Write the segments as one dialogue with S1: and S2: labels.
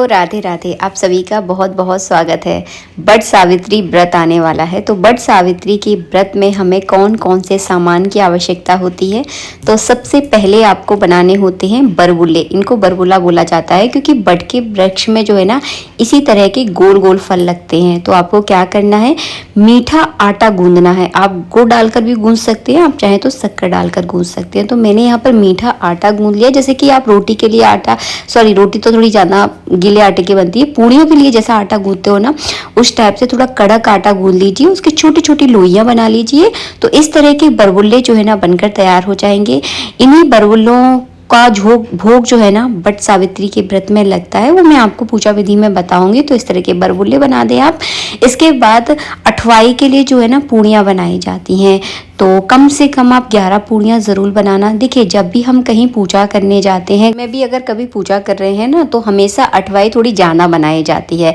S1: राधे राधे। आप सभी का बहुत बहुत स्वागत है। बट सावित्री व्रत आने वाला है, तो बट सावित्री के व्रत में हमें कौन कौन से सामान की आवश्यकता होती है। तो सबसे पहले आपको बनाने होते हैं बरबुल्ले। इनको बरबुला बोला जाता है क्योंकि बट के वृक्ष में जो है ना इसी तरह के गोल गोल फल लगते हैं। तो आपको क्या करना है, मीठा आटा गूंदना है। आप गुड़ डालकर भी गूंद सकते हैं, आप चाहें तो शक्कर डालकर गूंद सकते हैं। तो मैंने यहाँ पर मीठा आटा गूंद लिया। जैसे कि आप रोटी के लिए आटा, सॉरी रोटी तो थोड़ी ज़्यादा गीले आटे की बनती है, पूड़ियों के लिए जैसा आटा गूंदते हो ना उस टाइप से थोड़ा कड़क आटा गूंद लीजिए। उसकी छोटी छोटी लोइयां बना लीजिए। तो इस तरह के बरबुल्ले जो है ना बनकर तैयार हो जाएंगे। इन्हीं बरबुल्लों का भोग जो है ना बट सावित्री के व्रत में लगता है, वो मैं आपको पूजा विधि में बताऊंगी। तो इस तरह के बरबुल्ले बना दें आप। इसके बाद अठवाई के लिए जो है ना पूड़ियाँ बनाई जाती हैं। तो कम से कम आप 11 पूड़ियाँ ज़रूर बनाना। देखिए, जब भी हम कहीं पूजा करने जाते हैं, मैं भी अगर कभी पूजा कर रहे हैं ना, तो हमेशा अठवाई थोड़ी ज़्यादा बनाई जाती है।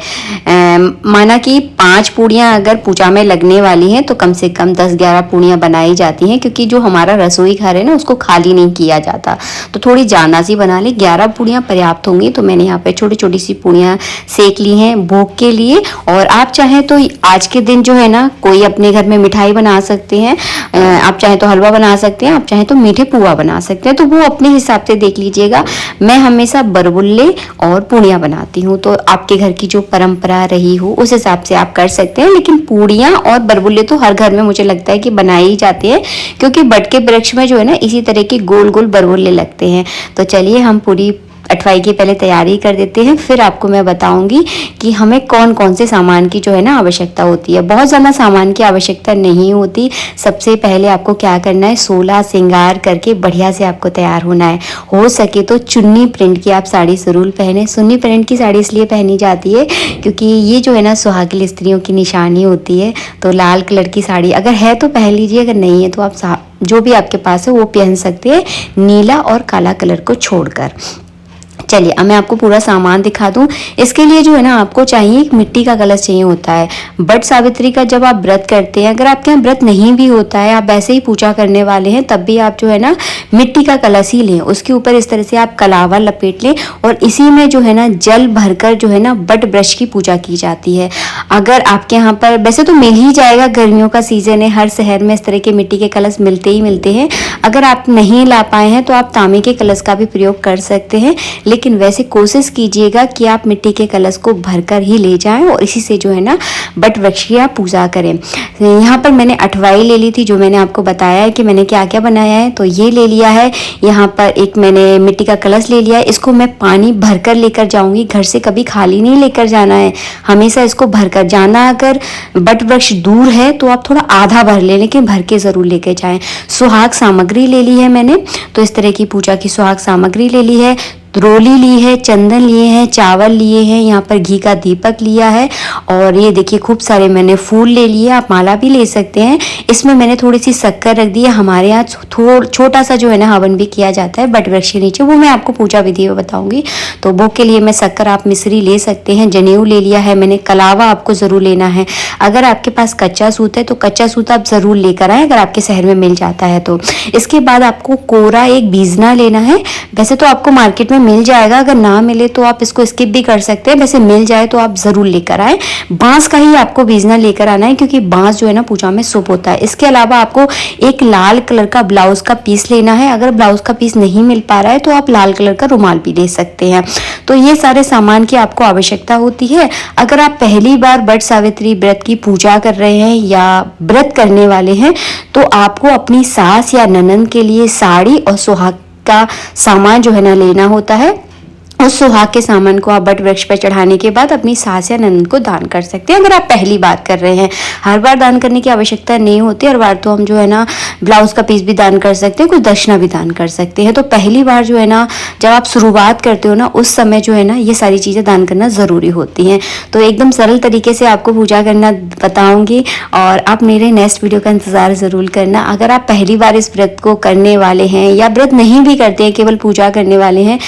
S1: माना कि 5 पूड़ियाँ अगर पूजा में लगने वाली हैं तो कम से कम 10-11 पूड़ियाँ बनाई जाती हैं, क्योंकि जो हमारा रसोई घर है ना उसको खाली नहीं किया जाता। तो थोड़ी ज़्यादा सी बना लें, 11 पूड़ियाँ पर्याप्त होंगी। तो मैंने यहाँ पर छोटी छोटी सी पूड़ियाँ सेक ली हैं भोग के लिए। और आप चाहें तो आज के दिन जो है ना कोई अपने घर में मिठाई बना सकते हैं। आप चाहें तो हलवा बना सकते हैं, आप चाहें तो मीठे पुआ बना सकते हैं। तो वो अपने हिसाब से देख लीजिएगा। मैं हमेशा बरबुल्ले और पूड़ियाँ बनाती हूँ, तो आपके घर की जो परंपरा रही हो उस हिसाब से आप कर सकते हैं। लेकिन पूड़ियाँ और बरबुल्ले तो हर घर में मुझे लगता है कि बनाई ही जाती है, क्योंकि बट के वृक्ष में जो है ना इसी तरह के गोल गोल बरबुल्ले लगते हैं। तो चलिए हम पूरी अठवाई की पहले तैयारी कर देते हैं, फिर आपको मैं बताऊंगी कि हमें कौन कौन से सामान की जो है ना आवश्यकता होती है। बहुत ज़्यादा सामान की आवश्यकता नहीं होती। सबसे पहले आपको क्या करना है, 16 श्रृंगार करके बढ़िया से आपको तैयार होना है। हो सके तो चुन्नी प्रिंट की आप साड़ी ज़रूर पहने। चुन्नी प्रिंट की साड़ी इसलिए पहनी जाती है क्योंकि ये जो है ना सुहागिन स्त्रियों की निशानी होती है। तो लाल कलर की साड़ी अगर है तो पहन लीजिए, अगर नहीं है तो आप जो भी आपके पास है वो पहन सकते हैं, नीला और काला कलर को छोड़कर। चलिए अब मैं आपको पूरा सामान दिखा दूं। इसके लिए जो है ना आपको चाहिए एक मिट्टी का कलश चाहिए होता है। बट सावित्री का जब आप व्रत करते हैं, अगर आपके यहाँ व्रत नहीं भी होता है, आप वैसे ही पूजा करने वाले हैं, तब भी आप जो है ना मिट्टी का कलश ही लें। उसके ऊपर इस तरह से आप कलावा लपेट लें और इसी में जो है ना जल भरकर जो है ना बट वृक्ष की पूजा की जाती है। अगर आपके यहाँ पर वैसे तो मिल ही जाएगा, गर्मियों का सीजन है, हर शहर में इस तरह के मिट्टी के कलश मिलते ही मिलते हैं। अगर आप नहीं ला पाए हैं तो आप तांबे के कलश का भी प्रयोग कर सकते हैं, लेकिन वैसे कोशिश कीजिएगा कि आप मिट्टी के कलश को भरकर ही ले जाएं और इसी से जो है ना बट वृक्ष की आप पूजा करें। यहाँ पर मैंने अठवाई ले ली थी, जो मैंने आपको बताया है कि मैंने क्या क्या बनाया है। तो ये ले लिया है, यहाँ पर एक मैंने मिट्टी का कलश ले लिया है। इसको मैं पानी भरकर लेकर जाऊंगी। घर से कभी खाली नहीं लेकर जाना है, हमेशा इसको भरकर जाना। अगर बट वृक्ष दूर है तो आप थोड़ा आधा भर लें, लेकिन भर के जरूर लेकर जाएं। सुहाग सामग्री ले ली है मैंने, तो इस तरह की पूजा की सुहाग सामग्री ले ली है। रोली ली है, चंदन लिए हैं, चावल लिए हैं, यहाँ पर घी का दीपक लिया है और ये देखिए खूब सारे मैंने फूल ले लिए। आप माला भी ले सकते हैं। इसमें मैंने थोड़ी सी शक्कर रख दी है। हमारे यहाँ छोटा सा जो है ना हवन भी किया जाता है बट वृक्ष के नीचे, वो मैं आपको पूजा विधि में बताऊंगी। तो भोग के लिए मैं शक्कर, आप मिश्री ले सकते हैं। जनेऊ ले लिया है मैंने। कलावा आपको ज़रूर लेना है। अगर आपके पास कच्चा सूत है तो कच्चा सूत आप ज़रूर लेकर आएँ, अगर आपके शहर में मिल जाता है तो। इसके बाद आपको कोरा एक बीजना लेना है। वैसे तो आपको मार्केट में मिल जाएगा, अगर ना मिले तो आप इसको स्किप भी कर सकते हैं। वैसे मिल जाए तो आप जरूर लेकर आए। बांस का ही आपको बीजना लेकर आना है, क्योंकि बांस जो है ना पूजा में शुभ होता है। इसके अलावा आपको एक लाल कलर का ब्लाउज का पीस लेना है। अगर ब्लाउज का पीस नहीं मिल पा रहा है तो आप लाल कलर का रुमाल भी ले सकते हैं। तो ये सारे सामान की आपको आवश्यकता होती है। अगर आप पहली बार बट सावित्री व्रत की पूजा कर रहे हैं या व्रत करने वाले हैं तो आपको अपनी सास या ननंद के लिए साड़ी और सुहाग का सामान जो है ना लेना होता है। उस सुहाग के सामान को आप बट वृक्ष पर चढ़ाने के बाद अपनी सास या ननद को दान कर सकते हैं, अगर आप पहली बार कर रहे हैं। हर बार दान करने की आवश्यकता नहीं होती। हर बार तो हम जो है ना ब्लाउज का पीस भी दान कर सकते हैं, कुछ दक्षिणा भी दान कर सकते हैं। तो पहली बार जो है ना जब आप शुरुआत करते हो ना उस समय जो है ना ये सारी चीज़ें दान करना ज़रूरी होती हैं। तो एकदम सरल तरीके से आपको पूजा करना बताऊँगी और आप मेरे नेक्स्ट वीडियो का इंतज़ार ज़रूर करना। अगर आप पहली बार इस व्रत को करने वाले हैं या व्रत नहीं भी करते हैं, केवल पूजा करने वाले हैं,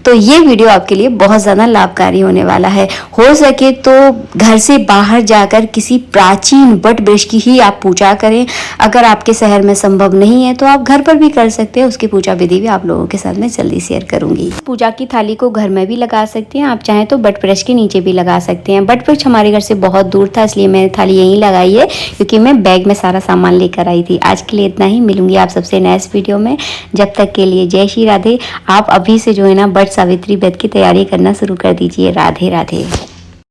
S1: तो ये वीडियो आपके लिए बहुत ज़्यादा लाभकारी होने वाला है। हो सके तो घर से बाहर जाकर किसी प्राचीन वट वृक्ष की ही आप पूजा करें। अगर आपके शहर में संभव नहीं है तो आप घर पर भी कर सकते हैं। उसकी पूजा विधि भी आप लोगों के साथ में जल्दी शेयर करूंगी। पूजा की थाली को घर में भी लगा सकते हैं, आप चाहें तो वट वृक्ष के नीचे भी लगा सकते हैं। वट वृक्ष हमारे घर से बहुत दूर था, इसलिए मैंने थाली यहीं लगाई है, क्योंकि मैं बैग में सारा सामान लेकर आई थी। आज के लिए इतना ही, मिलूंगी आप सबसे नेक्स्ट वीडियो में। जब तक के लिए जय श्री राधे। आप अभी से जो है ना वट सावित्री व्रत की तैयारी करना शुरू कर दीजिए। राधे राधे।